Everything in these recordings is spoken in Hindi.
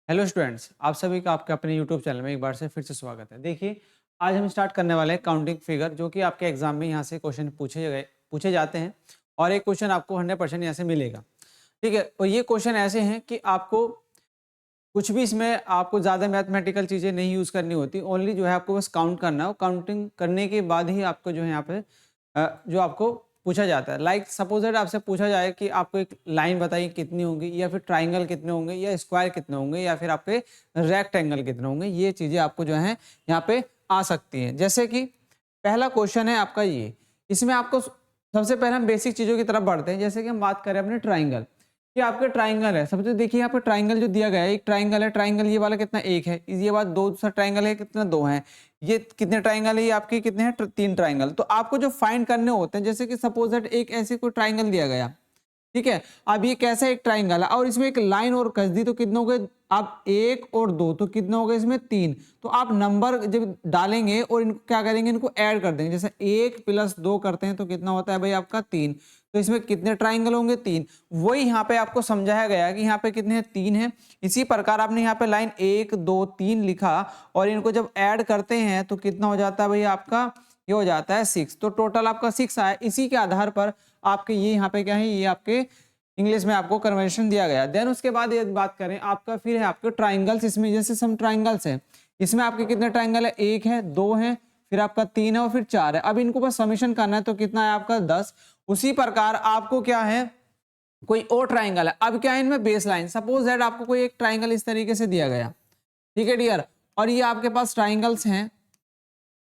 हेलो स्टूडेंट्स, आप सभी का आपके अपने यूट्यूब चैनल में एक बार से फिर से स्वागत है। देखिए, आज हम स्टार्ट करने वाले हैं काउंटिंग फिगर, जो कि आपके एग्जाम में यहाँ से क्वेश्चन पूछे जाते हैं और एक क्वेश्चन आपको 100% यहाँ से मिलेगा। ठीक है, और ये क्वेश्चन ऐसे हैं कि आपको कुछ भी इसमें आपको ज़्यादा मैथमेटिकल चीज़ें नहीं यूज़ करनी होती, ओनली जो है आपको बस काउंट करना है। काउंटिंग करने के बाद ही आपको जो है यहाँ पे जो आपको पूछा जाता है। लाइक सपोज दैट आपसे पूछा जाए कि आपको एक लाइन बताइए कितनी होंगी, या फिर ट्राइंगल कितने होंगे, या स्क्वायर कितने होंगे, या फिर आपके रेक्टेंगल कितने होंगे। ये चीज़ें आपको जो है यहाँ पे आ सकती हैं। जैसे कि पहला क्वेश्चन है आपका ये, इसमें आपको सबसे पहले हम बेसिक चीज़ों की तरफ बढ़ते हैं। जैसे कि हम बात करें अपने ट्राइंगल, ये आपका ट्राइंगल है। सबसे देखिए यहाँ पे ट्राइंगल जो दिया गया है, एक ट्राइंगल है। ट्राइंगल ये वाला कितना, एक है। ये बात दो, दूसरा ट्राइंगल है कितना, दो है। ये कितने ट्राइंगल है, ये आपके कितने हैं, तीन ट्राइंगल। तो आपको जो फाइंड करने होते हैं, जैसे कि सपोज दैट एक ऐसे कोई ट्राइंगल दिया गया, ठीक है। अब ये कैसा एक ट्राइंगल है और इसमें एक लाइन और कस दी, तो कितने हो गए आप, एक और दो, तो कितने हो गए इसमें, तीन। तो आप नंबर जब डालेंगे और इनको क्या करेंगे, इनको ऐड कर देंगे। जैसे एक प्लस दो करते हैं तो कितना होता है भाई आपका, तीन। तो इसमें कितने ट्राइंगल होंगे, तीन। वही यहाँ पे आपको समझाया गया कि यहाँ पे कितने हैं, तीन है। इसी प्रकार आपने यहाँ पे लाइन एक दो तीन लिखा और इनको जब ऐड करते हैं तो कितना हो जाता है भाई आपका, ये हो जाता है सिक्स। तो टोटल आपका सिक्स आया। इसी के आधार पर आपके ये यहाँ पे क्या है, ये आपके इंग्लिश में आपको कन्वेंशन दिया गया। देन उसके बाद ये बात करें आपका, फिर है आपके ट्राइंगल्स। इसमें जैसे सम ट्राइंगल्स है, इसमें आपके कितने ट्राइंगल है, एक है, दो है, फिर आपका तीन है और फिर चार है। अब इनको बस समीशन करना है, तो कितना है आपका, 10। उसी प्रकार आपको क्या है, कोई और ट्राइंगल है। अब क्या है इनमें बेस लाइन, सपोज दैट आपको कोई एक ट्राइंगल इस तरीके से दिया गया, ठीक है डियर, और ये आपके पास ट्राइंगल्स हैं।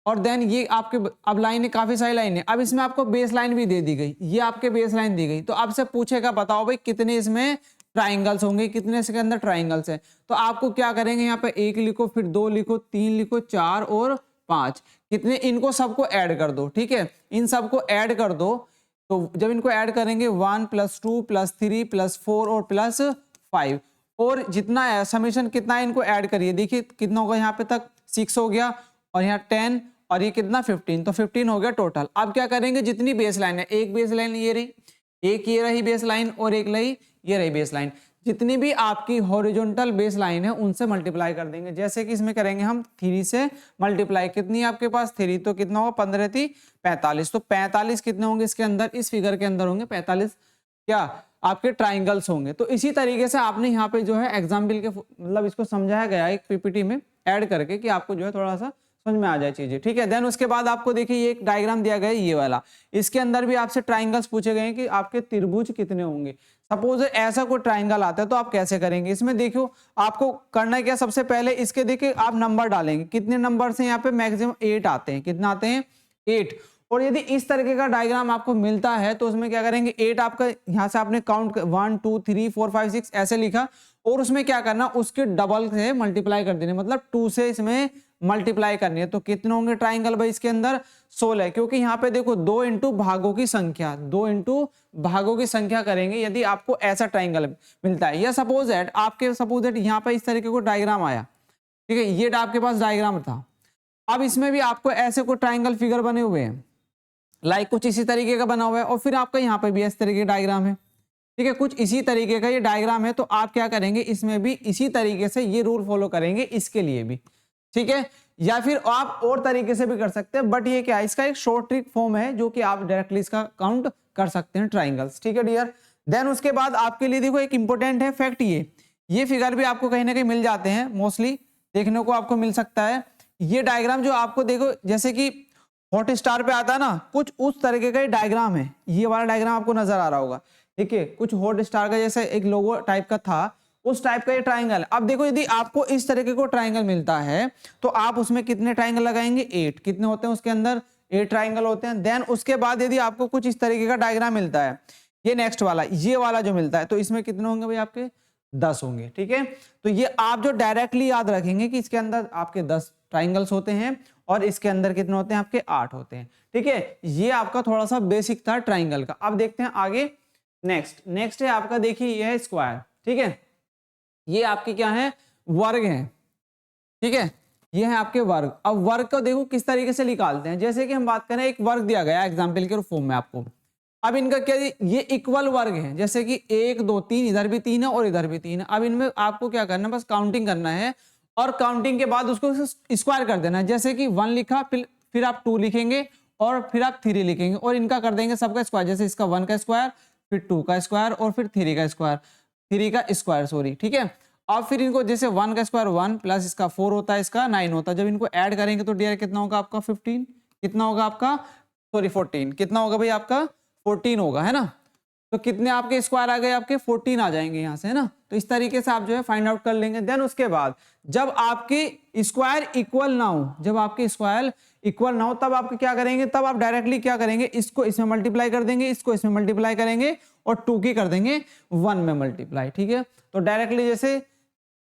और देन ये आपके अब लाइन है, काफी सारी लाइन है। अब इसमें आपको बेस लाइन भी दे दी गई, ये आपके बेस लाइन दी गई। तो आपसे पूछेगा बताओ भाई कितने इसमें ट्राइंगल्स होंगे, कितने इसके अंदर ट्राइंगल्स हैं। तो आपको क्या करेंगे, यहाँ पे एक लिखो, फिर दो लिखो, तीन लिखो, चार और पांच। कितने, इनको सबको ऐड कर दो। ठीक है, इन सबको ऐड कर दो। तो जब इनको ऐड करेंगे, 1 + 2 + 3 + 4 और +5, और जितना है समीशन कितना है, इनको ऐड करिए। देखिए कितना होगा, यहाँ पे तक 6 हो गया और यहाँ 10 और ये कितना 15, तो 15 हो गया टोटल। अब क्या करेंगे, जितनी बेस लाइन है, एक बेस लाइन ये रही, एक ये रही बेस लाइन, और एक रही ये रही बेस लाइन। जितनी भी आपकी हॉरिजॉन्टल बेस लाइन है उनसे मल्टीप्लाई कर देंगे। जैसे कि इसमें करेंगे हम 3 से मल्टीप्लाई। कितनी आपके पास 3, तो कितना होगा, 15 × 3 = 45। तो 45 कितने होंगे इसके अंदर, इस फिगर के अंदर होंगे 45 क्या आपके ट्राइंगल्स होंगे। तो इसी तरीके से आपने यहाँ पे जो है एग्जाम्पल के मतलब इसको समझाया गया एक पीपीटी में ऐड करके, कि आपको जो है थोड़ा सा समझ में आ जाए चीजें। ठीक है, देन उसके बाद आपको देखिए ये एक डायग्राम दिया गया है, ये वाला। इसके अंदर भी आपसे ट्राइंगल्स पूछे गए हैं कि आपके त्रिभुज कितने होंगे। सपोज ऐसा कोई ट्राइंगल आता है तो आप कैसे करेंगे। इसमें देखो आपको करना क्या, सबसे पहले इसके देखिए आप नंबर डालेंगे। कितने नंबर से यहाँ पे मैक्सिमम 8 आते हैं, कितना आते हैं, 8। और यदि इस तरीके का डायग्राम आपको मिलता है तो उसमें क्या करेंगे, 8 आपका यहाँ से आपने काउंट 1 2 3 4 5 6 ऐसे लिखा, और उसमें क्या करना, उसके डबल से मल्टीप्लाई कर देने, मतलब 2 से इसमें मल्टीप्लाई करनी है। तो कितने होंगे ट्राइंगल भाई इसके अंदर, 16। क्योंकि यहाँ पे देखो 2 × भागों की संख्या, 2 × भागों की संख्या करेंगे यदि आपको ऐसा ट्राइंगल मिलता है। या सपोज दैट यहाँ पे इस तरीके को डायग्राम आया, ठीक है, ये आपके पास डायग्राम था। अब इसमें भी आपको ऐसे कोई ट्राइंगल फिगर बने हुए हैं, लाइक कुछ इसी तरीके का बना हुआ है, और फिर आपका यहाँ पे भी इस तरीके का डायग्राम है। ठीक है, कुछ इसी तरीके का ये डायग्राम है। तो आप क्या करेंगे, इसमें भी इसी तरीके से ये रूल फॉलो करेंगे, इसके लिए भी। ठीक है, या फिर आप और तरीके से भी कर सकते हैं, बट ये क्या है, इसका एक शॉर्ट ट्रिक फॉर्म है जो कि आप डायरेक्टली इसका काउंट कर सकते हैं ट्राइंगल्स। ठीक है डियर, देन उसके बाद आपके लिए देखो एक इंपॉर्टेंट है फैक्ट, ये फिगर भी आपको कहीं ना कहीं मिल जाते हैं, मोस्टली देखने को आपको मिल सकता है। ये डायग्राम जो आपको देखो, जैसे कि हॉट स्टार पे आता है ना, कुछ उस तरीके का डायग्राम है। ये वाला डायग्राम आपको नजर आ रहा होगा। ठीक है, कुछ हॉट स्टार का जैसे एक लोगो टाइप का था, उस टाइप का ये ट्राइंगल है। अब देखो यदि आपको इस तरीके को ट्राइंगल मिलता है तो आप उसमें कितने ट्राइंगल लगाएंगे, 8। कितने होते हैं उसके अंदर, 8 ट्राइंगल होते हैं। देन उसके बाद यदि आपको कुछ इस तरीके का डायग्राम मिलता है, ये नेक्स्ट वाला, ये वाला जो मिलता है, तो इसमें कितने होंगे भाई आपके, 10 होंगे। ठीक है, तो ये आप जो डायरेक्टली याद रखेंगे कि इसके अंदर आपके 10 ट्राइंगल्स होते हैं और इसके अंदर कितने होते हैं आपके, 8 होते हैं। ठीक है, ये आपका थोड़ा सा बेसिक था ट्राइंगल का। अब देखते हैं आगे, नेक्स्ट है आपका, देखिए ये है स्क्वायर। ठीक है, ये आपके क्या है, वर्ग हैं। ठीक है, ये है आपके वर्ग। अब वर्ग को देखो किस तरीके से निकालते हैं। जैसे कि हम बात करें, एक वर्ग दिया गया एग्जाम्पल के फॉर्म में आपको, अब इनका क्या ये इक्वल वर्ग है, जैसे कि 1 2 3 इधर भी 3 है और इधर भी 3 है। अब इनमें आपको क्या करना है, बस काउंटिंग करना है और काउंटिंग के बाद उसको स्क्वायर कर देना है। जैसे कि 1 लिखा, फिर आप 2 लिखेंगे और फिर आप 3 लिखेंगे और इनका कर देंगे सबका स्क्वायर। जैसे इसका 1 का स्क्वायर, फिर 2 का स्क्वायर और फिर 3 का स्क्वायर, 3 का स्क्वायर सॉरी, ठीक है। अब फिर इनको जैसे 1 का स्क्वायर 1 प्लस इसका 4 होता है, इसका 9 होता है। जब इनको ऐड करेंगे तो डियर कितना होगा आपका 15, कितना होगा आपका सॉरी 14, कितना होगा भाई आपका 14 होगा, है ना। तो कितने आपके स्क्वायर आ गए, आपके 14 आ जाएंगे यहाँ से, है ना। तो इस तरीके से आप जो है फाइंड आउट कर लेंगे। देन उसके बाद जब आपके स्क्वायर इक्वल ना हो, जब आपके स्क्वायर इक्वल ना हो, तब आप क्या करेंगे, तब आप डायरेक्टली क्या करेंगे, इसको इसमें मल्टीप्लाई कर देंगे, इसको इसमें मल्टीप्लाई करेंगे और 2 की कर देंगे 1 में मल्टीप्लाई, ठीक है। तो डायरेक्टली जैसे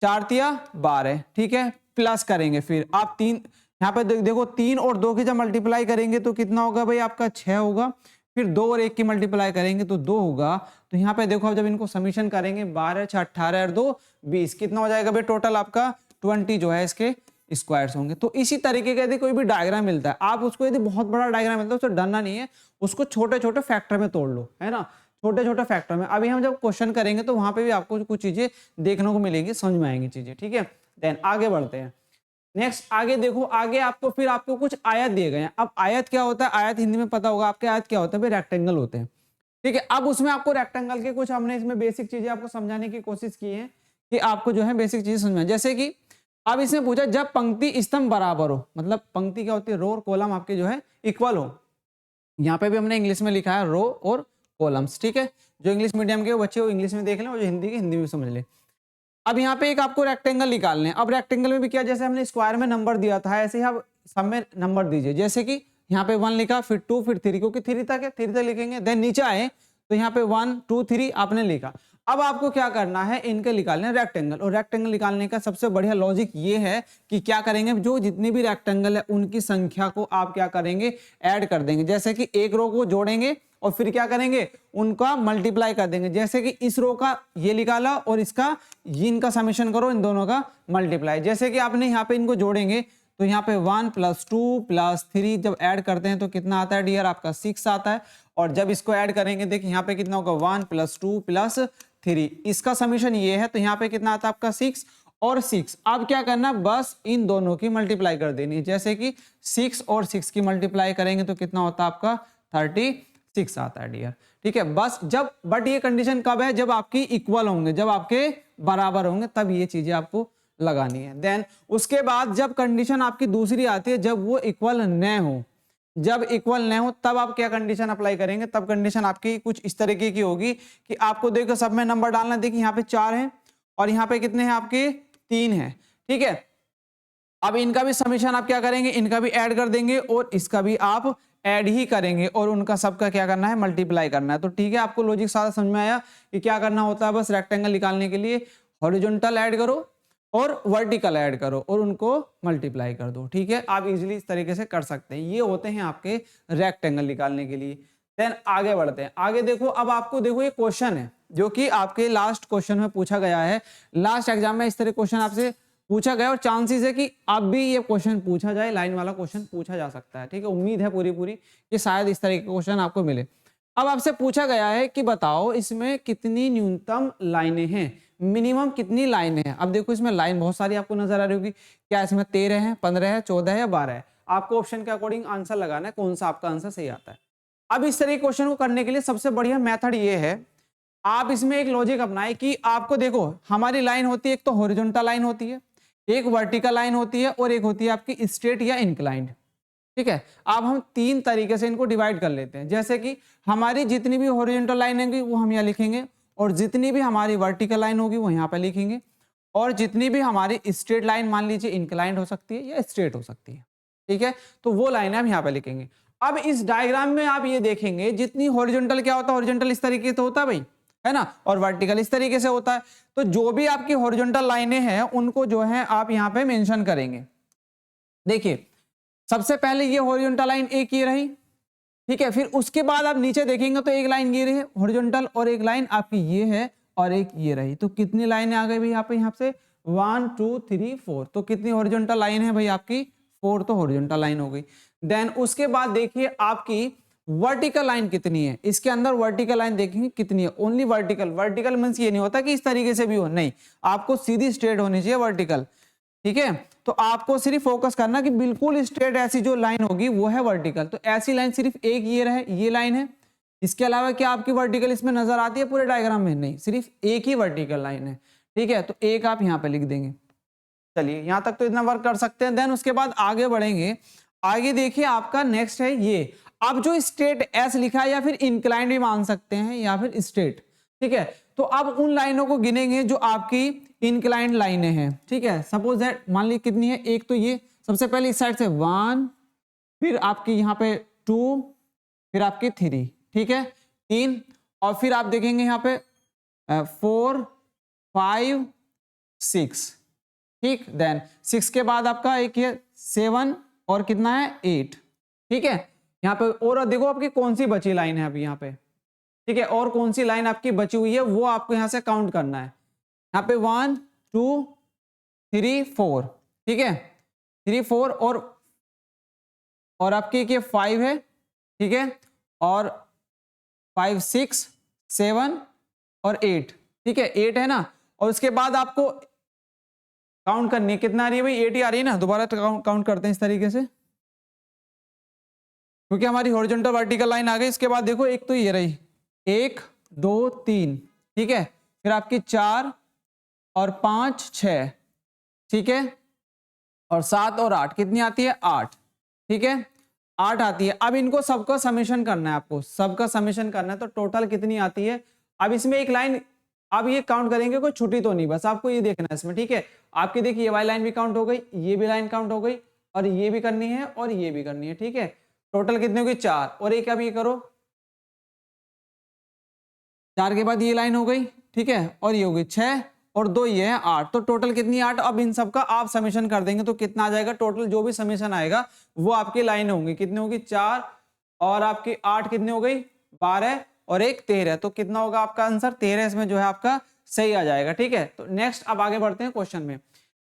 4 तिया 12, ठीक है, प्लस करेंगे। फिर आप 3 यहाँ पे देखो 3 और 2 की जब मल्टीप्लाई करेंगे तो कितना होगा भाई आपका 6 होगा। फिर 2 और 1 की मल्टीप्लाई करेंगे तो 2 होगा। तो यहाँ पे देखो अब जब इनको समीशन करेंगे 12 6 18 और 2 20, कितना हो जाएगा भाई टोटल आपका 20 जो है इसके स्क्वायर्स होंगे। तो इसी तरीके का यदि कोई भी डायग्राम मिलता है, आप उसको यदि बहुत बड़ा डायग्राम मिलता है उसको डरना नहीं है, उसको छोटे छोटे फैक्टर में तोड़ लो, है ना, छोटे छोटे फैक्टर में। अभी हम जब क्वेश्चन करेंगे तो वहां पे भी आपको कुछ चीजें देखने को मिलेंगी, समझ में आएंगी चीजें, ठीक है। देन आगे बढ़ते हैं। नेक्स्ट आगे देखो, आगे आपको फिर आपको कुछ आयत दिए गए हैं। अब आयत क्या होता है, आयत हिंदी में पता होगा आपके, आयत क्या होता है भाई, रेक्टेंगल होते हैं, ठीक है। अब उसमें आपको रेक्टेंगल के कुछ हमने इसमें बेसिक चीजें आपको समझाने की कोशिश की है कि आपको जो है बेसिक चीजें समझ में। जैसे कि अब इसमें पूछा जब पंक्ति स्तंभ बराबर हो, मतलब पंक्ति क्या होती है, रो और कॉलम आपके जो है इक्वल हो। यहाँ पे भी हमने इंग्लिश में लिखा है रो और कॉलम्स, ठीक है। जो इंग्लिश मीडियम के बच्चे वो इंग्लिश में देख लें और जो हिंदी के हिंदी में समझ लें। अब यहाँ पे एक आपको रेक्टेंगल निकालने हैं। अब रेक्टेंगल में भी क्या, जैसे हमने स्क्वायर में नंबर दिया था ऐसे ही आप सब में नंबर दीजिए। जैसे कि यहाँ पे 1 लिखा, फिर 2, फिर 3, क्योंकि 3 तक है 3 तक लिखेंगे। देन नीचे आए तो यहाँ पे 1 2 3 आपने लिखा। अब आपको क्या करना है, इनके निकालने रेक्टेंगल। और रेक्टेंगल निकालने का सबसे बढ़िया लॉजिक ये है कि क्या करेंगे, जो जितनी भी रेक्टेंगल है उनकी संख्या को आप क्या करेंगे, ऐड कर देंगे। जैसे कि एक रो को जोड़ेंगे और फिर क्या करेंगे, उनका मल्टीप्लाई कर देंगे। जैसे कि इस रो का ये निकाला और इसका ये, इनका समेशन करो, इन दोनों का मल्टीप्लाई। जैसे कि आपने यहाँ पे इनको जोड़ेंगे तो यहाँ पे 1 + 2 + 3 जब ऐड करते हैं तो कितना आता है डियर आपका 6 आता है। और जब इसको ऐड करेंगे देखिए यहाँ पे कितना होगा 1 + 2 + 3, इसका समीशन ये है तो यहाँ पे कितना आता है आपका 6 और 6। अब क्या करना, बस इन दोनों की मल्टीप्लाई कर देनी है। जैसे कि 6 और 6 की मल्टीप्लाई करेंगे तो कितना होता है आपका 36 आता है डियर, ठीक है। बस जब, बट ये कंडीशन कब है, जब आपकी इक्वल होंगे, जब आपके बराबर होंगे, तब ये चीजें आपको लगानी है। देन उसके बाद जब कंडीशन आपकी दूसरी आती है, जब वो इक्वल न हो, जब इक्वल न हो तब आप क्या कंडीशन अप्लाई करेंगे, तब कंडीशन आपकी कुछ इस तरीके की होगी कि आपको देखो सब में नंबर डालना। देखिए यहाँ पे 4 है और यहाँ पे कितने हैं आपके 3 है, ठीक है। अब इनका भी समीशन आप क्या करेंगे, इनका भी ऐड कर देंगे और इसका भी आप ऐड ही करेंगे और उनका सबका क्या करना है, मल्टीप्लाई करना है। तो ठीक है, आपको लॉजिक सारा समझ में आया कि क्या करना होता है। बस रेक्टेंगल निकालने के लिए हॉरिजॉन्टल ऐड करो और वर्टिकल ऐड करो और उनको मल्टीप्लाई कर दो, ठीक है। आप इजीली इस तरीके से कर सकते हैं। ये होते हैं आपके रेक्टेंगल निकालने के लिए। देन आगे बढ़ते हैं। आगे देखो, अब आपको देखो ये क्वेश्चन है जो कि आपके लास्ट क्वेश्चन में पूछा गया है। लास्ट एग्जाम में इस तरह क्वेश्चन आपसे पूछा गया और चांसेस है कि अब भी ये क्वेश्चन पूछा जाए, लाइन वाला क्वेश्चन पूछा जा सकता है, ठीक है। उम्मीद है पूरी पूरी कि शायद इस तरह के क्वेश्चन आपको मिले। अब आपसे पूछा गया है कि बताओ इसमें कितनी न्यूनतम लाइनें हैं, मिनिमम कितनी लाइनें हैं। अब देखो इसमें लाइन बहुत सारी आपको नजर आ रही होगी, क्या इसमें 13 है, 15 है, 14 है या 12 है। आपको ऑप्शन के अकॉर्डिंग आंसर लगाना है, कौन सा आपका आंसर सही आता है। अब इस तरह के क्वेश्चन को करने के लिए सबसे बढ़िया मेथड ये है, आप इसमें एक लॉजिक अपनाए कि आपको देखो हमारी लाइन होती है, एक तो हॉरिजॉन्टल लाइन होती है, एक वर्टिकल लाइन होती है और एक होती है आपकी स्ट्रेट या इंक्लाइंड, ठीक है। अब हम 3 तरीके से इनको डिवाइड कर लेते हैं। जैसे कि हमारी जितनी भी हॉरिजॉन्टल लाइन होगी वो हम यहाँ लिखेंगे और जितनी भी हमारी वर्टिकल लाइन होगी वो यहाँ पे लिखेंगे और जितनी भी हमारी स्ट्रेट लाइन मान लीजिए इंक्लाइंड हो सकती है या स्ट्रेट हो सकती है, ठीक है। तो वो लाइन हम यहाँ पे लिखेंगे। अब इस डायग्राम में आप ये देखेंगे जितनी हॉरिजॉन्टल क्या होता है, हॉरिजॉन्टल इस तरीके से होता है भाई, है ना, और वर्टिकल इस तरीके से होता है। तो जो भी आपकी हॉरिजॉन्टल लाइनें हैं उनको जो है आप यहाँ पे मेंशन करेंगे। देखिए सबसे पहले ये हॉरिजॉन्टल लाइन एक ये रही, ठीक है। फिर उसके बाद आप नीचे देखेंगे तो एक लाइन ये रही हॉरिजॉन्टल और एक लाइन आपकी ये है और एक ये रही। तो कितनी लाइनें आ गई भाई यहाँ पे, यहाँ से 1 2 3 4। तो कितनी हॉरिजॉन्टल लाइन है भाई आपकी, 4 तो हॉरिजॉन्टल लाइन हो गई। देन उसके बाद देखिए आपकी वर्टिकल लाइन कितनी है, इसके अंदर वर्टिकल लाइन देखेंगे कितनी है, ओनली वर्टिकल। वर्टिकल मींस ये नहीं होता कि इस तरीके से भी हो, नहीं, आपको सीधी स्ट्रेट होनी चाहिए वर्टिकल, ठीक है। तो आपको सिर्फ फोकस करना कि बिल्कुल स्ट्रेट ऐसी जो लाइन होगी वो है वर्टिकल। तो ऐसी लाइन सिर्फ एक ये रहे, ये लाइन है, इसके अलावा क्या आपकी वर्टिकल इसमें नजर आती है पूरे डायग्राम में? नहीं, सिर्फ एक ही वर्टिकल लाइन है, ठीक है। तो एक आप यहाँ पे लिख देंगे। चलिए यहां तक तो इतना वर्क कर सकते हैं। देन उसके बाद आगे बढ़ेंगे। आगे देखिए आपका नेक्स्ट है ये, अब जो स्ट्रेट एस लिखा है या फिर इंक्लाइंड भी मान सकते हैं या फिर स्ट्रेट, ठीक है। तो अब उन लाइनों को गिनेंगे जो आपकी इंक्लाइंड लाइनें हैं, ठीक है। सपोज दैट मान ली कितनी है, एक तो ये सबसे पहले इस साइड से 1, फिर आपकी यहाँ पे 2, फिर आपकी 3, ठीक है, 3, और फिर आप देखेंगे यहाँ पे 4, 5, 6, ठीक। देन 6 के बाद आपका एक है 7 और कितना है 8, ठीक है। यहाँ पे और देखो आपकी कौन सी बची लाइन है अभी यहाँ पे, ठीक है, और कौन सी लाइन आपकी बची हुई है वो आपको यहाँ से काउंट करना है। यहाँ पे 1, 2, 3, 4, ठीक है, 3, 4 और आपकी ये 5 है, ठीक है, और 5, 6, 7 और 8, ठीक है, 8 है ना। और उसके बाद आपको काउंट करनी है, कितना आ रही है भाई, 8 ही आ रही है ना। दोबारा काउंट करते हैं इस तरीके से, क्योंकि हमारी हॉरिजॉन्टल वर्टिकल लाइन आ गई। इसके बाद देखो एक तो ये रही, 1, 2, 3, ठीक है, फिर आपकी 4 और 5, 6, ठीक है, और 7 और 8, कितनी आती है 8, ठीक है, 8 आती है। अब इनको सबका समेशन करना है, आपको सबका समेशन करना है, तो टोटल कितनी आती है। अब इसमें एक लाइन अब ये काउंट करेंगे, कोई छुट्टी तो नहीं, बस आपको ये देखना है इसमें, ठीक है। आपकी देखिए ये वाली लाइन भी काउंट हो गई, ये भी लाइन काउंट हो गई, और ये भी करनी है और ये भी करनी है, ठीक है। टोटल कितनी होगी 4, और एक अब ये करो, 4 के बाद ये लाइन हो गई, ठीक है, और ये हो गई 6 और 2 ये है 8, तो टोटल कितनी 8। अब इन सब का आप समेशन कर देंगे तो कितना आ जाएगा, टोटल जो भी समेशन आएगा वो आपकी लाइन होंगी, कितनी होगी 4 और आपकी 8 कितनी हो गई 12 और एक 13, तो कितना होगा आपका आंसर 13, इसमें जो है आपका सही आ जाएगा, ठीक है। तो नेक्स्ट अब आगे बढ़ते हैं क्वेश्चन में।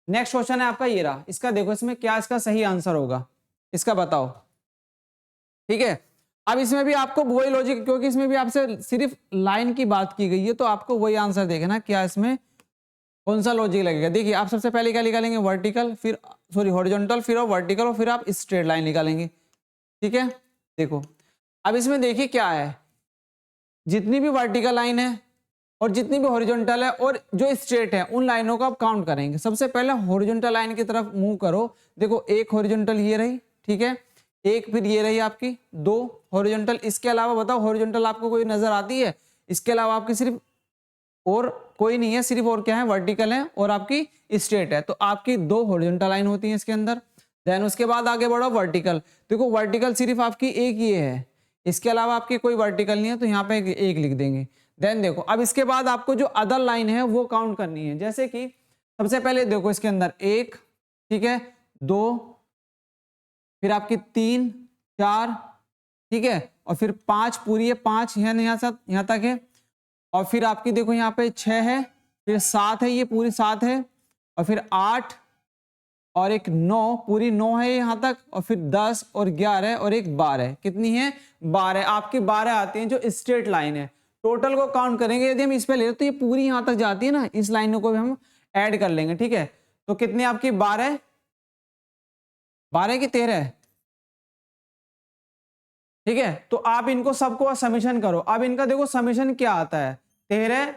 नेक्स्ट क्वेश्चन है आपका ये रहा, इसका देखो इसमें क्या इसका सही आंसर होगा, इसका बताओ, ठीक है। अब इसमें भी आपको वही लॉजिक, क्योंकि इसमें भी आपसे सिर्फ लाइन की बात की गई है, तो आपको वही आंसर देखना क्या इसमें कौन सा लॉजिक लगेगा। देखिए आप सबसे पहले क्या निकालेंगे, वर्टिकल, फिर सॉरी हॉरिजॉन्टल, फिर वर्टिकल, और फिर आप स्ट्रेट लाइन निकालेंगे, ठीक है। देखो अब इसमें देखिए क्या है, जितनी भी वर्टिकल लाइन है और जितनी भी हॉरिजॉन्टल है और जो स्ट्रेट है, उन लाइनों को आप काउंट करेंगे। सबसे पहले हॉरिजॉन्टल लाइन की तरफ मूव करो। देखो एक हॉरिजॉन्टल ये रही, ठीक है, एक फिर ये रही आपकी 2 हॉरिजॉन्टल। इसके अलावा बताओ हॉरिजॉन्टल आपको कोई नजर आती है? इसके अलावा आपकी सिर्फ और कोई नहीं है, सिर्फ और क्या है, वर्टिकल है और आपकी स्ट्रेट है। तो आपकी 2 हॉरिजॉन्टल लाइन होती है इसके अंदर। देन उसके बाद आगे बढ़ो वर्टिकल। देखो वर्टिकल सिर्फ आपकी एक ये है, इसके अलावा आपकी कोई वर्टिकल नहीं है, तो यहाँ पे एक लिख देंगे। देन देखो अब इसके बाद आपको जो अदर लाइन है वो काउंट करनी है। जैसे कि सबसे पहले देखो इसके अंदर 1, ठीक है, 2, फिर आपकी 3, 4, ठीक है, और फिर 5 पूरी है, 5 यहाँ तक है, और फिर आपकी देखो यहाँ पे 6 है, फिर 7 है, ये पूरी 7 है, और फिर 8 और एक 9, पूरी 9 है यहाँ तक, और फिर 10 और 11 और एक 12, कितनी है 12, आपकी 12 आती हैं जो स्ट्रेट लाइन है। टोटल को काउंट करेंगे, यदि हम इस पे ले तो ये पूरी यहाँ तक जाती है ना, इस लाइनों को भी हम ऐड कर लेंगे, ठीक है। तो कितनी आपकी 12 की 13, ठीक है। तो आप इनको सबको समीशन करो। अब इनका देखो समीशन क्या आता है, 13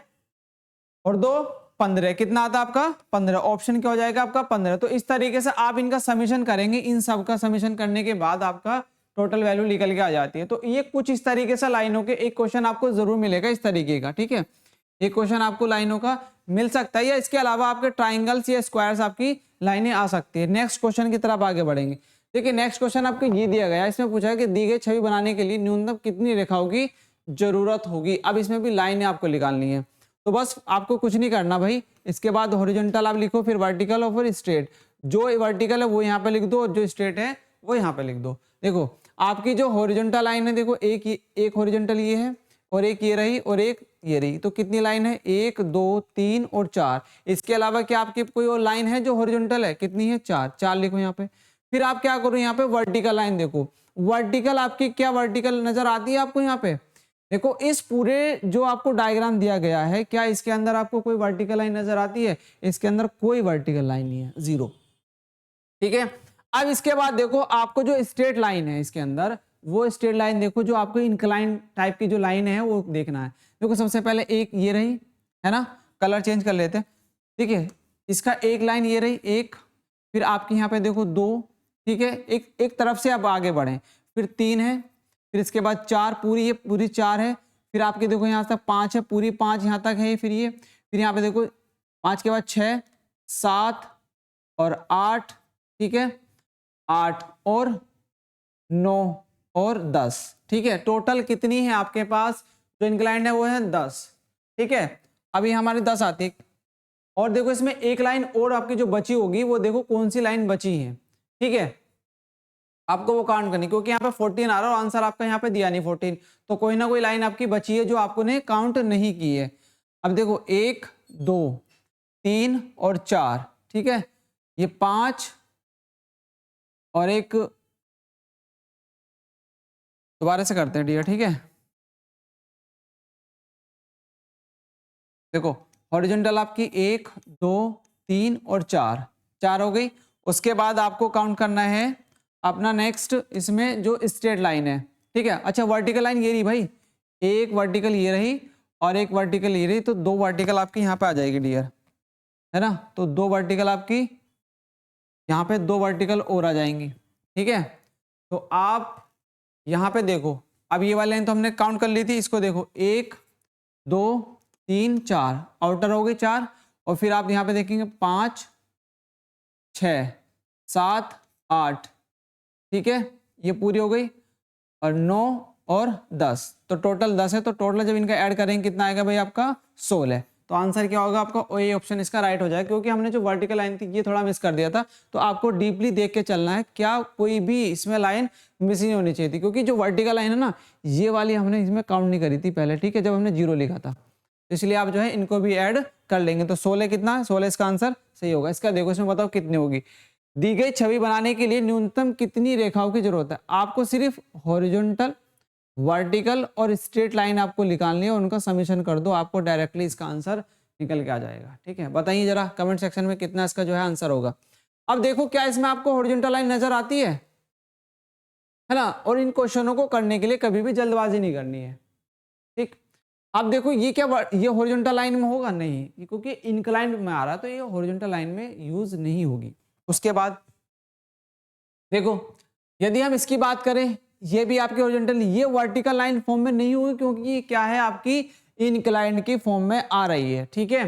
और 2 15, कितना आता है आपका 15, ऑप्शन क्या हो जाएगा आपका 15। तो इस तरीके से आप इनका समीशन करेंगे, इन सब का समीशन करने के बाद आपका टोटल वैल्यू निकल के आ जाती है। तो ये कुछ इस तरीके से लाइनों के एक क्वेश्चन आपको जरूर मिलेगा इस तरीके का, ठीक है। एक क्वेश्चन आपको लाइनों का मिल सकता है, या इसके अलावा आपके ट्राइंगल्स या स्क्वायर्स आपकी लाइनें आ सकती है। नेक्स्ट क्वेश्चन की तरफ आगे बढ़ेंगे। देखिए नेक्स्ट क्वेश्चन आपको ये दिया गया है, इसमें पूछा है कि दी गई छवि बनाने के लिए न्यूनतम कितनी रेखाओं की जरूरत होगी। अब इसमें भी लाइनें आपको निकालनी है, तो बस आपको कुछ नहीं करना भाई। इसके बाद हॉरिजॉन्टल आप लिखो, फिर वर्टिकल और फिर स्ट्रेट। जो वर्टिकल है वो यहाँ पे लिख दो और जो स्ट्रेट है वो यहाँ पे लिख दो। देखो आपकी जो हॉरिजॉन्टल लाइन है, देखो एक हॉरिजॉन्टल ये है और एक ये रही और एक ये रही, तो कितनी लाइन है 1, 2, 3 और 4। इसके अलावा क्या आपकी कोई और लाइन है जो हॉरिजॉन्टल है, कितनी है 4 लिखो यहाँ पे। फिर आप क्या करो, यहाँ पे वर्टिकल लाइन देखो, वर्टिकल आपकी क्या वर्टिकल नजर आती है आपको यहाँ पे, देखो इस पूरे जो आपको डायग्राम दिया गया है, क्या इसके अंदर आपको कोई वर्टिकल लाइन नजर आती है? इसके अंदर कोई वर्टिकल लाइन नहीं है, जीरो। ठीक है, अब इसके बाद देखो आपको जो स्ट्रेट लाइन है इसके अंदर, वो स्ट्रेट लाइन देखो जो आपको इंक्लाइन टाइप की जो लाइन है वो देखना है। देखो सबसे पहले एक ये रही है ना, कलर चेंज कर लेते हैं। ठीक है, इसका एक लाइन ये रही एक, फिर आपके यहाँ पे देखो दो, ठीक है, एक तरफ से आप आगे बढ़े, फिर तीन है, फिर इसके बाद चार, पूरी ये पूरी चार है, फिर आपके देखो यहाँ तक पाँच है, पूरी पाँच यहाँ तक है, फिर ये, फिर यहाँ पे देखो पाँच के बाद छः, सात और आठ, ठीक है, आठ और नौ और 10। ठीक है, टोटल कितनी है आपके पास जो इंक्लाइंड है वो है 10। ठीक है, अभी हमारी 10 आती है, और देखो इसमें एक लाइन और आपकी जो बची होगी वो देखो कौन सी लाइन बची है। ठीक है, आपको वो काउंट करनी, क्योंकि यहाँ पे 14 आ रहा है और आंसर आपका यहाँ पे दिया नहीं 14, तो कोई ना कोई लाइन आपकी बची है जो आपको ने काउंट नहीं की है। अब देखो एक, दो, तीन और चार, ठीक है, ये पांच और एक, दोबारा से करते हैं डियर। ठीक है, देखो हॉरिजॉन्टल आपकी एक, दो, तीन और चार, चार हो गई। उसके बाद आपको काउंट करना है अपना नेक्स्ट इसमें जो स्ट्रेट लाइन है। ठीक है, अच्छा वर्टिकल लाइन ये रही भाई, एक वर्टिकल ये रही और एक वर्टिकल ये रही, तो दो वर्टिकल आपकी यहाँ पे आ जाएगी डियर, है ना, तो दो वर्टिकल आपकी यहाँ पे, दो वर्टिकल और आ जाएंगी। ठीक है, तो आप यहाँ पे देखो, अब ये वाली लाइन तो हमने काउंट कर ली थी, इसको देखो एक, दो, तीन, चार, आउटर हो गई चार, और फिर आप यहाँ पे देखेंगे पाँच, छः, सात, आठ, ठीक है, ये पूरी हो गई, और 9 और 10, तो टोटल 10 है। तो टोटल जब इनका ऐड करेंगे कितना आएगा भाई आपका 16। तो आंसर क्या होगा आपका, ये ऑप्शन इसका राइट हो जाएगा, क्योंकि हमने जो वर्टिकल लाइन थी ये थोड़ा मिस कर दिया था। तो आपको डीपली देख के चलना है, क्या कोई भी इसमें लाइन मिस नहीं होनी चाहिए थी, क्योंकि जो वर्टिकल लाइन है ना ये वाली हमने इसमें काउंट नहीं करी थी पहले। ठीक है, जब हमने जीरो लिखा था, तो इसलिए आप जो है इनको भी ऐड कर लेंगे। तो 16 कितना है, 16 इसका आंसर सही होगा। इसका देखो इसमें बताओ कितनी होगी। दी गई छवि बनाने के लिए न्यूनतम कितनी रेखाओं की जरूरत है? आपको सिर्फ हॉरिजॉन्टल, वर्टिकल और स्ट्रेट लाइन आपको निकालनी है, उनका समीशन कर दो, आपको डायरेक्टली इसका आंसर निकल के आ जाएगा। ठीक है, बताइए जरा कमेंट सेक्शन में कितना इसका जो है आंसर होगा। अब देखो क्या इसमें आपको हॉरिजॉन्टल लाइन नजर आती है ना, और इन क्वेश्चनों को करने के लिए कभी भी जल्दबाजी नहीं करनी है। ठीक, अब देखो ये क्या, ये हॉरिजॉन्टल लाइन में होगा नहीं, क्योंकि इंक्लाइंड में आ रहा है, तो ये हॉरिजॉन्टल लाइन में यूज नहीं होगी। उसके बाद देखो यदि हम इसकी बात करें, ये भी आपकी हॉरिजॉन्टल, ये वर्टिकल लाइन फॉर्म में नहीं होगी, क्योंकि ये क्या है आपकी इंक्लाइंड की फॉर्म में आ रही है। ठीक है,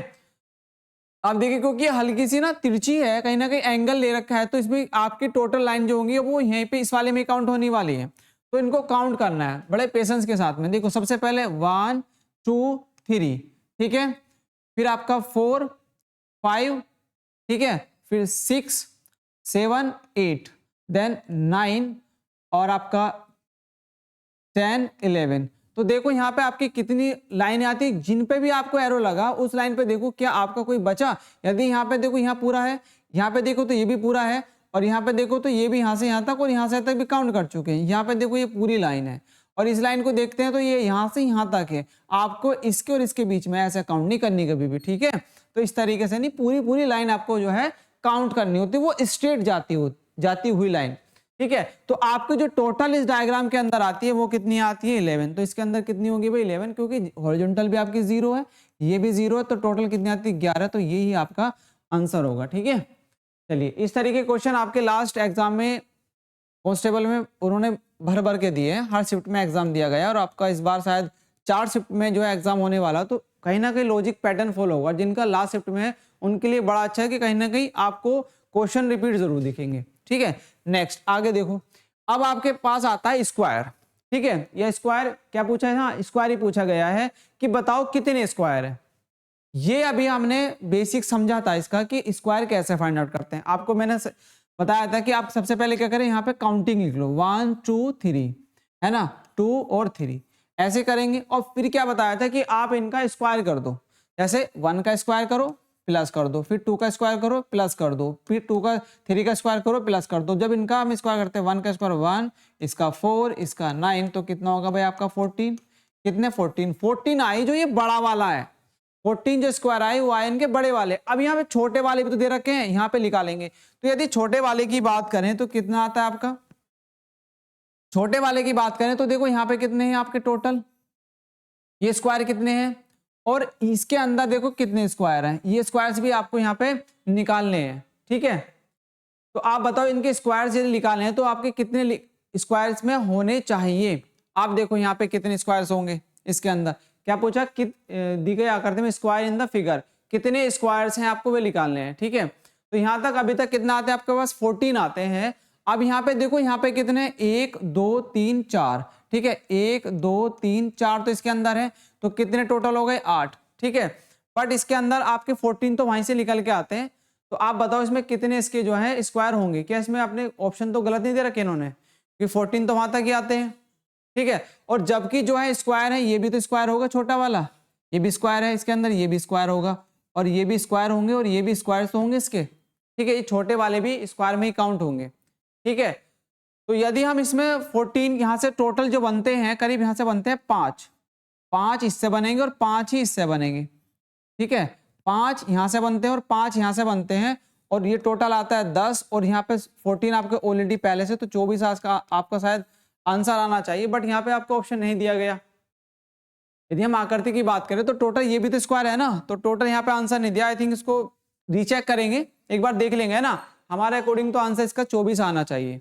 अब देखिए क्योंकि हल्की सी ना तिरछी है, कहीं ना कहीं एंगल ले रखा है, तो इसमें आपकी टोटल लाइन जो होंगी वो यहीं पे इस वाले में काउंट होने वाली है। तो इनको काउंट करना है बड़े पेशेंस के साथ में। देखो सबसे पहले 1 2 3, ठीक है, फिर आपका 4 5, ठीक है, फिर 6 7 8, देन 9 और आपका 10 11। तो देखो यहाँ पे आपकी कितनी लाइनें आती है, जिन पे भी आपको एरो लगा उस लाइन पे देखो क्या आपका कोई बचा। यदि यहाँ पे देखो यहाँ पूरा है, यहाँ पे देखो तो ये भी पूरा है, और यहाँ पे देखो तो ये भी यहाँ से यहाँ तक और यहाँ से तक भी काउंट कर चुके हैं। यहाँ पे देखो ये पूरी लाइन है, और इस लाइन को देखते हैं तो ये यहाँ से यहाँ तक है। आपको इसके और इसके बीच में ऐसे काउंट नहीं करनी कभी भी। ठीक है, तो इस तरीके से नहीं, पूरी पूरी लाइन आपको जो है काउंट करनी होती है, वो स्ट्रेट जाती हुई लाइन। ठीक है, तो आपको जो टोटल इस डायग्राम के अंदर आती है वो कितनी आती है 11। तो इसके अंदर कितनी होगी भाई 11, क्योंकि हॉरिजॉन्टल भी आपकी 0 है, ये भी 0 है, तो टोटल कितनी आती है 11। तो यही आपका आंसर होगा। ठीक है, चलिए इस तरीके के क्वेश्चन आपके लास्ट एग्जाम में कांस्टेबल में उन्होंने भर भर के दिए हैं। हर शिफ्ट में एग्जाम दिया गया, और आपका इस बार शायद 4 शिफ्ट में जो है एग्जाम होने वाला, तो कहीं ना कहीं लॉजिक पैटर्न फॉलो होगा। जिनका लास्ट शिफ्ट में है उनके लिए बड़ा अच्छा है कि कहीं ना कहीं आपको क्वेश्चन रिपीट जरूर दिखेंगे। ठीक है, नेक्स्ट आगे देखो, अब आपके पास आता है स्क्वायर। ठीक है, यह स्क्वायर क्या पूछा है, हाँ स्क्वायर ही पूछा गया है कि बताओ कितने स्क्वायर है। ये अभी हमने बेसिक समझा था इसका कि स्क्वायर कैसे फाइंड आउट करते हैं। आपको मैंने बताया था कि आप सबसे पहले क्या करें, यहाँ पे काउंटिंग लिख लो 1 2 3, है ना, 2 और 3 ऐसे करेंगे, और फिर क्या बताया था कि आप इनका स्क्वायर कर दो। जैसे 1 का स्क्वायर करो, प्लस कर दो, फिर 2 का स्क्वायर करो प्लस कर दो, फिर 3 का स्क्वायर करो प्लस कर दो। जब इनका हम स्क्वायर करते हैं 1 का स्क्वायर 1, इसका 4, इसका 9, तो कितना होगा भाई आपका 14। कितने 14 आई जो ये बड़ा वाला है, 14 जो स्क्वायर आई वो आए इनके बड़े वाले। अब यहाँ पे छोटे वाले भी तो दे रखे हैं, यहाँ पे निकालेंगे। तो यदि छोटे वाले की बात करें तो कितना आता है आपका, छोटे वाले की बात करें तो देखो यहाँ पे कितने हैं आपके टोटल, ये स्क्वायर कितने हैं और इसके अंदर देखो कितने स्क्वायर हैं, ये स्क्वायर्स भी आपको यहाँ पे निकालने हैं। ठीक है, तो आप बताओ इनके स्क्वायर्स यदि निकालने हैं तो आपके कितने स्क्वायर्स में होने चाहिए। आप देखो यहाँ पे कितने स्क्वायर्स होंगे इसके अंदर, क्या पूछा दी गई आकृति में स्क्वायर इन द फिगर, कितने स्क्वायर्स हैं आपको वे निकालने हैं। ठीक है, तो यहाँ तक अभी तक कितना आते हैं आपके पास 14 आते हैं। अब यहाँ पे देखो यहाँ पे कितने 1 2 3 4, ठीक है 1 2 3 4 तो इसके अंदर है, तो कितने टोटल हो गए 8। ठीक है, बट इसके अंदर आपके 14 तो वहीं से निकल के आते हैं। तो आप बताओ इसमें कितने इसके जो है स्क्वायर होंगे। क्या इसमें आपने ऑप्शन तो गलत नहीं दे रखे इन्होंने, कि 14 तो वहां तक ही आते हैं। ठीक है, और जबकि जो है स्क्वायर है ये भी तो स्क्वायर होगा, छोटा वाला ये भी स्क्वायर है इसके अंदर, ये भी स्क्वायर होगा और ये भी स्क्वायर होंगे और ये भी स्क्वायर तो होंगे इसके। ठीक है, ये छोटे वाले भी स्क्वायर में ही काउंट होंगे। ठीक है, तो यदि हम इसमें 14 यहाँ से टोटल जो बनते हैं करीब यहाँ से बनते हैं 5 इससे बनेंगे और 5 ही इससे बनेंगे। ठीक है, 5 यहाँ से बनते हैं और 5 यहाँ से बनते हैं और ये टोटल आता है 10 और यहाँ पे 14 आपके ऑलरेडी पहले से, तो 24 आपका शायद आंसर आना चाहिए, बट यहाँ पे आपको ऑप्शन नहीं दिया गया। यदि हम आकृति की बात करें तो टोटल ये भी तो स्क्वायर है ना, तो टोटल यहाँ पे आंसर नहीं दिया। आई थिंक इसको रीचेक करेंगे, एक बार देख लेंगे ना, हमारे अकॉर्डिंग तो आंसर इसका 24 आना चाहिए।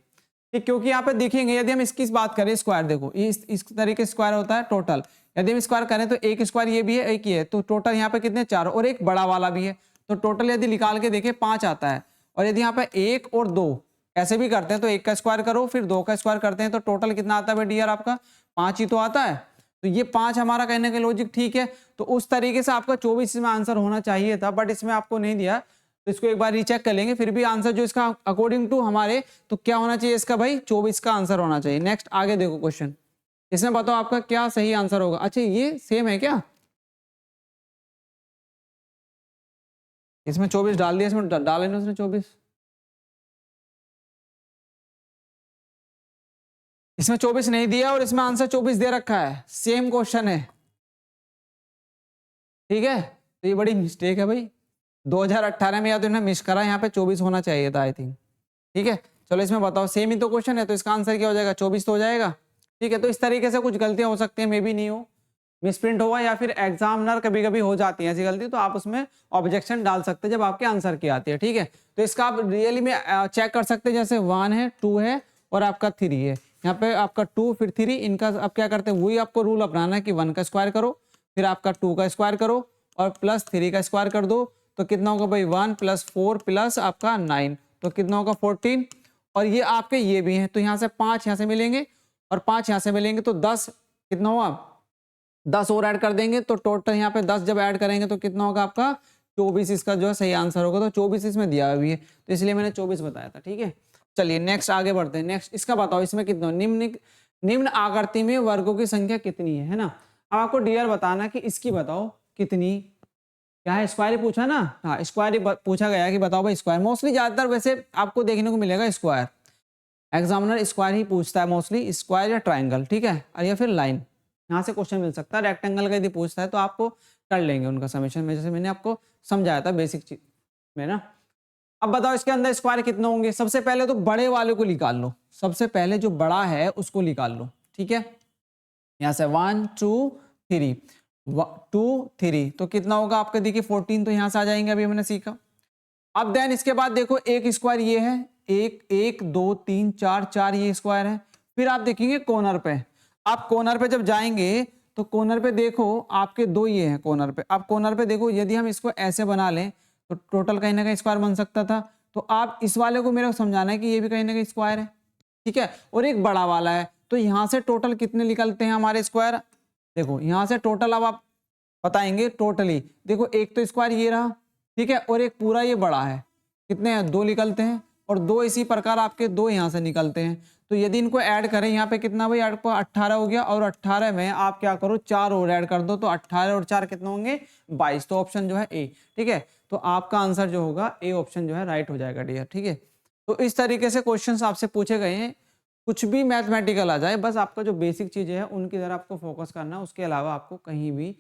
ठीक, क्योंकि यहाँ पे देखेंगे यदि हम इसकी बात करें स्क्वायर, देखो इस तरीके से स्क्वायर होता है टोटल। यदि हम स्क्वायर करें तो एक स्क्वायर ये भी है एक ही है, तो टोटल यहाँ पे कितने 4 और एक बड़ा वाला भी है, तो टोटल यदि निकाल के देखें 5 आता है। और यदि यहाँ पे 1 और 2 ऐसे भी करते हैं तो 1 का स्क्वायर करो फिर 2 का स्क्वायर करते हैं तो टोटल कितना आता है डियर आपका 5 ही तो आता है। तो ये 5 हमारा कहने का लॉजिक ठीक है, तो उस तरीके से आपका 24 में आंसर होना चाहिए था, बट इसमें आपको नहीं दिया। तो इसको एक बार रीचेक कर लेंगे, फिर भी आंसर जो इसका अकॉर्डिंग टू हमारे तो क्या होना चाहिए इसका भाई 24 का आंसर होना चाहिए। नेक्स्ट आगे देखो क्वेश्चन, इसमें बताओ आपका क्या सही आंसर होगा। अच्छा ये सेम है क्या, इसमें 24 डाल दिया, इसमें डाले ना उसने 24, इसमें 24 नहीं दिया और इसमें आंसर 24 दे रखा है, सेम क्वेश्चन है। ठीक है, तो ये बड़ी मिस्टेक है भाई, 2018 में या तो इन्हें मिस करा, यहाँ पे 24 होना चाहिए था आई थिंक। ठीक है, चलो इसमें बताओ सेम ही तो क्वेश्चन है, तो इसका आंसर क्या हो जाएगा 24 तो हो जाएगा। ठीक है, तो इस तरीके से कुछ गलतियां हो सकती हैं, मे भी नहीं हो, मिसप्रिंट होगा या फिर एग्जामिनर कभी कभी हो जाती है ऐसी गलती, तो आप उसमें ऑब्जेक्शन डाल सकते हैं जब आपके आंसर की आती है। ठीक है, तो इसका आप रियली में चेक कर सकते हैं, जैसे 1 है 2 है और आपका 3 है, यहाँ पे आपका 2 फिर 3, इनका आप क्या करते हैं वही आपको रूल अपनाना है कि 1 का स्क्वायर करो फिर आपका 2 का स्क्वायर करो और प्लस 3 का स्क्वायर कर दो, तो कितना होगा भाई 1 + 4 प्लस आपका 9, तो कितना होगा 14। और ये आपके ये भी हैं, तो यहाँ से 5 यहाँ से मिलेंगे और 5 यहाँ से मिलेंगे, तो 10 कितना हुआ 10 और ऐड कर देंगे, तो टोटल यहाँ पे 10 जब ऐड करेंगे तो कितना होगा आपका 24 इसका जो है सही आंसर होगा। तो 24 इसमें दिया हुआ है, तो इसलिए मैंने 24 बताया था। ठीक है, चलिए नेक्स्ट आगे बढ़ते हैं। नेक्स्ट इसका बताओ इसमें कितना निम्न आकृति में वर्गों की संख्या कितनी है ना। अब आपको डियर बताना कि इसकी बताओ कितनी, क्या है स्क्वायर ही पूछा ना, हाँ स्क्वायर ही पूछा गया कि बताओ भाई स्क्वायर। मोस्टली ज्यादातर वैसे आपको देखने को मिलेगा स्क्वायर, एग्जामिनर स्क्वायर ही पूछता है मोस्टली, स्क्वायर या ट्राइंगल। ठीक है, और या फिर लाइन, यहाँ से क्वेश्चन मिल सकता है। रेक्टेंगल का यदि पूछता है तो आपको कर लेंगे उनका समेशन में, जैसे मैंने आपको समझाया था बेसिक चीज में ना। अब बताओ इसके अंदर स्क्वायर कितने होंगे। सबसे पहले तो बड़े वाले को निकाल लो, सबसे पहले जो बड़ा है उसको निकाल लो। ठीक है, यहाँ से 1 2 3 2 3, तो कितना होगा आपका देखिए 14, तो यहाँ से आ जाएंगे, अभी मैंने सीखा। अब देन इसके बाद देखो एक स्क्वायर ये है, 1 2 3 4 ये स्क्वायर है। फिर आप देखेंगे कॉर्नर पे, आप कॉर्नर पे जब जाएंगे तो कॉर्नर पे देखो आपके 2 ये हैं कॉर्नर पे। अब कॉर्नर पे देखो यदि हम इसको ऐसे बना लें तो टोटल कहीं ना कहीं स्क्वायर बन सकता था, तो आप इस वाले को मेरे को समझाना है कि ये भी कहीं ना कहीं स्क्वायर है। ठीक है, और एक बड़ा वाला है, तो यहाँ से टोटल कितने निकलते हैं हमारे स्क्वायर। देखो यहाँ से टोटल अब आप बताएंगे टोटली, देखो एक तो स्क्वायर ये रहा, ठीक है, और एक पूरा ये बड़ा है, कितने हैं 2 निकलते हैं, और 2 इसी प्रकार आपके 2 यहाँ से निकलते हैं। तो यदि इनको ऐड करें यहाँ पे कितना भाई आपको 18 हो गया, और 18 में आप क्या करो 4 और ऐड कर दो, तो 18 और 4 कितने होंगे 22, तो ऑप्शन जो है ए। ठीक है, तो आपका आंसर जो होगा ए ऑप्शन जो है राइट हो जाएगा डियर। ठीक है, तो इस तरीके से क्वेश्चंस आपसे पूछे गए हैं। कुछ भी मैथमेटिकल आ जाए, बस आपका जो बेसिक चीजें है उनकी तरह आपको फोकस करना है, उसके अलावा आपको कहीं भी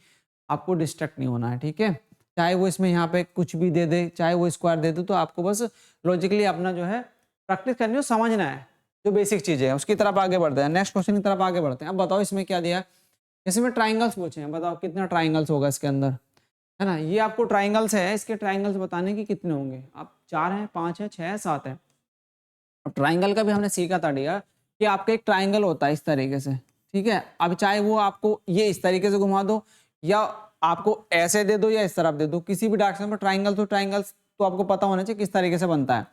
आपको डिस्ट्रैक्ट नहीं होना है। ठीक है, चाहे वो इसमें यहाँ पे कुछ भी दे दे, चाहे वो स्क्वायर दे दे, तो आपको बस लॉजिकली अपना जो है प्रैक्टिस करनी है, समझना है जो बेसिक चीजें हैं उसकी तरफ आगे बढ़ते हैं। नेक्स्ट क्वेश्चन की तरफ आगे बढ़ते हैं। अब बताओ इसमें क्या दिया है, इसमें ट्राइंगल्स पूछे हैं, बताओ कितना ट्राइंगल्स होगा इसके अंदर, है ना। ये आपको ट्राइंगल्स है, इसके ट्राइंगल्स बताने की कितने होंगे। आप 4 हैं, 5 है, 6 है, 7 है। अब ट्राइंगल का भी हमने सीखा था डियर कि आपका एक ट्राइंगल होता है इस तरीके से। ठीक है, अब चाहे वो आपको ये इस तरीके से घुमा दो या आपको ऐसे दे दो या इस तरफ दे दो, किसी भी डायरेक्शन में ट्राइंगल्स तो आपको पता होना चाहिए किस तरीके से बनता है।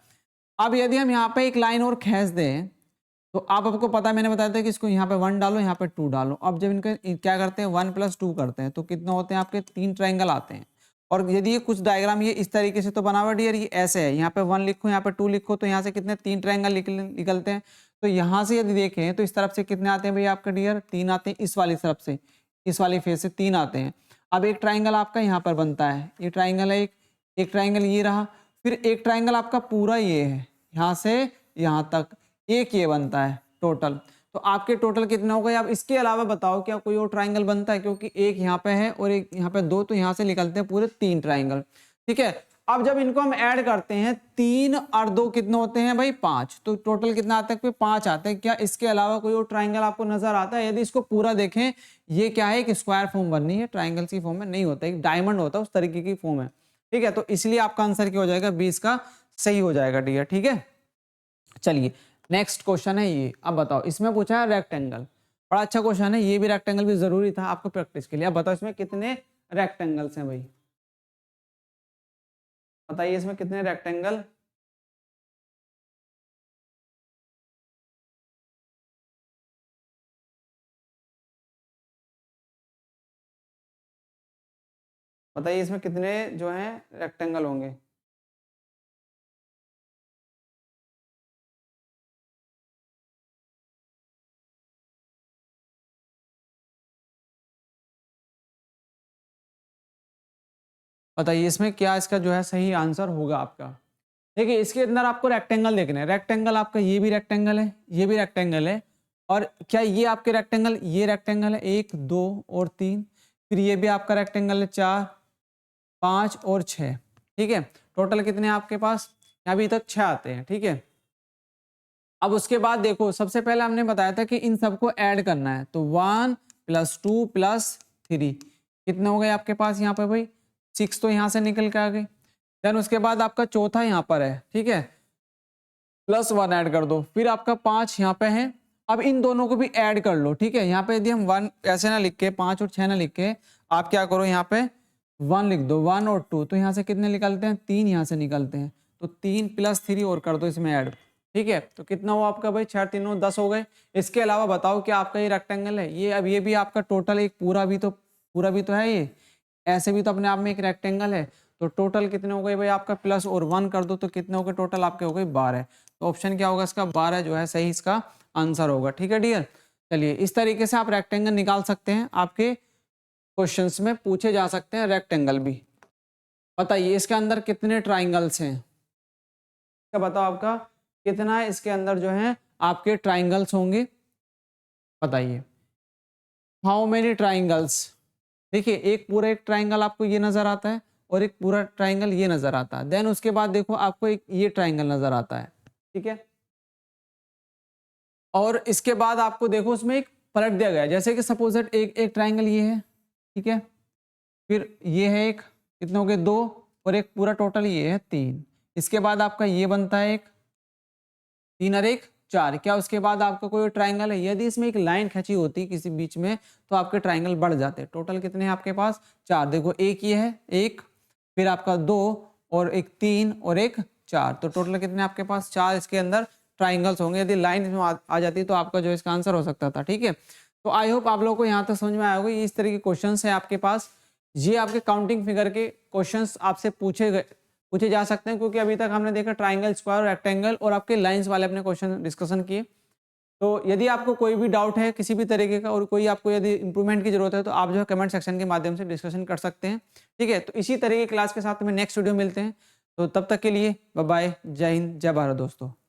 अब यदि हम यहाँ पे एक लाइन और खींच दें तो आपको पता है, मैंने बताया था कि इसको यहाँ पे 1 डालो, यहाँ पे 2 डालो। अब जब इनका क्या करते हैं 1 + 2 करते हैं तो कितना होते हैं आपके 3 ट्राइंगल आते हैं। और यदि ये कुछ डायग्राम ये इस तरीके से तो बनावट यार ये ऐसे है, यहाँ पे 1 लिखो, यहाँ पे 2 लिखो, तो यहाँ से कितने 3 ट्राइंगल निकलते हैं। तो यहाँ से यदि देखें तो इस तरफ से कितने आते हैं भैया आपके डियर 3 आते हैं, इस वाली तरफ से इस वाली फेस से 3 आते हैं। अब एक ट्राइंगल आपका यहाँ पर बनता है, ये ट्राइंगल है एक ट्राइंगल ये रहा, फिर एक ट्राइंगल आपका पूरा ये है यहाँ से यहाँ तक, एक ये बनता है टोटल। तो आपके टोटल कितने हो गए। अब इसके अलावा बताओ क्या कोई और ट्राइंगल बनता है, क्योंकि एक यहाँ पे है और एक यहाँ पे 2, तो यहाँ से निकलते हैं पूरे 3 ट्राइंगल। ठीक है, अब जब इनको हम ऐड करते हैं 3 और 2 कितने होते हैं भाई 5, तो टोटल कितना आता है 5 आते हैं। क्या इसके अलावा कोई और ट्राइंगल आपको नजर आता है। यदि इसको पूरा देखें, ये क्या है, एक स्क्वायर फॉर्म बननी है, ट्राइंगल की फॉर्म में नहीं होता, एक डायमंड होता है, उस तरीके की फॉर्म है। ठीक है, तो इसलिए आपका आंसर क्या हो जाएगा 20 का सही हो जाएगा डियर। ठीक है, चलिए नेक्स्ट क्वेश्चन है ये। अब बताओ इसमें पूछा है रेक्टेंगल, बड़ा अच्छा क्वेश्चन है ये भी, रेक्टेंगल भी जरूरी था आपको प्रैक्टिस के लिए। अब बताओ इसमें कितने रेक्टेंगल्स हैं भाई, बताइए इसमें कितने रेक्टेंगल। बताइए इसमें कितने जो हैं रेक्टेंगल होंगे। बताइए इसमें क्या इसका जो है सही आंसर होगा आपका। देखिए इसके अंदर आपको रेक्टेंगल देखना है, रेक्टेंगल आपका ये भी रेक्टेंगल है, ये भी रेक्टेंगल है, और क्या ये आपके रेक्टेंगल, ये रेक्टेंगल है 1 2 और 3, फिर ये भी आपका रेक्टेंगल है 4 5 और 6। ठीक है, टोटल कितने हैं आपके पास, अभी तक 6 आते हैं। ठीक है, अब उसके बाद देखो सबसे पहले हमने बताया था कि इन सबको ऐड करना है, तो 1 + 2 + 3 कितने हो गए आपके पास यहाँ पे भाई 6, तो यहाँ से निकल के आ गए। देन उसके बाद आपका चौथा यहाँ पर है, ठीक है, +1 ऐड कर दो, फिर आपका 5 यहाँ पे है। अब इन दोनों को भी ऐड कर लो। ठीक है, यहाँ पे यदि हम 1 ऐसे ना लिख के 5 और 6 ना लिख के आप क्या करो यहाँ पे 1 लिख दो, 1 और 2, तो यहाँ से कितने निकलते हैं 3 यहाँ से निकलते हैं, तो 3 + 3 और कर दो इसमें ऐड। ठीक है, तो कितना हुआ आपका भाई 6 3 9 10 हो गए। इसके अलावा बताओ क्या आपका ये रेक्टेंगल है ये, अब ये भी आपका टोटल एक पूरा भी तो है, ये ऐसे भी तो अपने आप में एक रेक्टेंगल है। तो टोटल कितने हो गए भाई आपका प्लस और 1 कर दो, तो कितने हो गए टोटल आपके हो गए 12। तो ऑप्शन क्या होगा इसका 12 जो है सही इसका आंसर होगा। ठीक है डियर, चलिए इस तरीके से आप रेक्टेंगल निकाल सकते हैं, आपके क्वेश्चंस में पूछे जा सकते हैं रेक्टेंगल भी। बताइए इसके अंदर कितने ट्राइंगल्स हैं, क्या बताओ आपका कितना है इसके अंदर जो है आपके ट्राइंगल्स होंगे, बताइए हाउ मेनी ट्राइंगल्स। देखिए एक ट्राइंगल आपको ये नजर आता है और एक पूरा ट्राइंगल ये नजर आता है, देन उसके बाद देखो आपको एक ये ट्राइंगल नजर आता है। ठीक है, और इसके बाद आपको देखो उसमें एक पलट दिया गया है, जैसे कि सपोज दैट एक ट्राइंगल ये है, ठीक है, फिर ये है एक, कितने हो गए 2, और एक पूरा टोटल ये है 3। इसके बाद आपका ये बनता है एक 3 और 1 4। क्या उसके बाद आपका कोई ट्राइंगल है, यदि इसमें एक लाइन खींची होती किसी बीच में तो आपके ट्राइंगल बढ़ जाते। टोटल कितने हैं आपके पास 4, देखो एक ये है एक, फिर आपका 2 और एक 3 और एक 4, तो टोटल कितने आपके पास 4 इसके अंदर ट्राइंगल्स होंगे। यदि लाइन इसमें आ जाती तो आपका जो इसका आंसर हो सकता था। ठीक है, तो आई होप आप लोगों को यहाँ तक समझ में आया होगा। इस तरह के क्वेश्चन है आपके पास, ये आपके काउंटिंग फिगर के क्वेश्चंस आपसे पूछे जा सकते हैं, क्योंकि अभी तक हमने देखा ट्राइंगल, स्क्वायर, रेक्टेंगल और आपके लाइंस वाले अपने क्वेश्चन डिस्कशन किए। तो यदि आपको कोई भी डाउट है किसी भी तरीके का और कोई आपको यदि इम्प्रूवमेंट की ज़रूरत है तो आप जो है कमेंट सेक्शन के माध्यम से डिस्कशन कर सकते हैं। ठीक है? तो इसी तरह की क्लास के साथ में नेक्स्ट वीडियो मिलते हैं। तो तब तक के लिए बाय बाय, जय हिंद, जय भारत दोस्तों।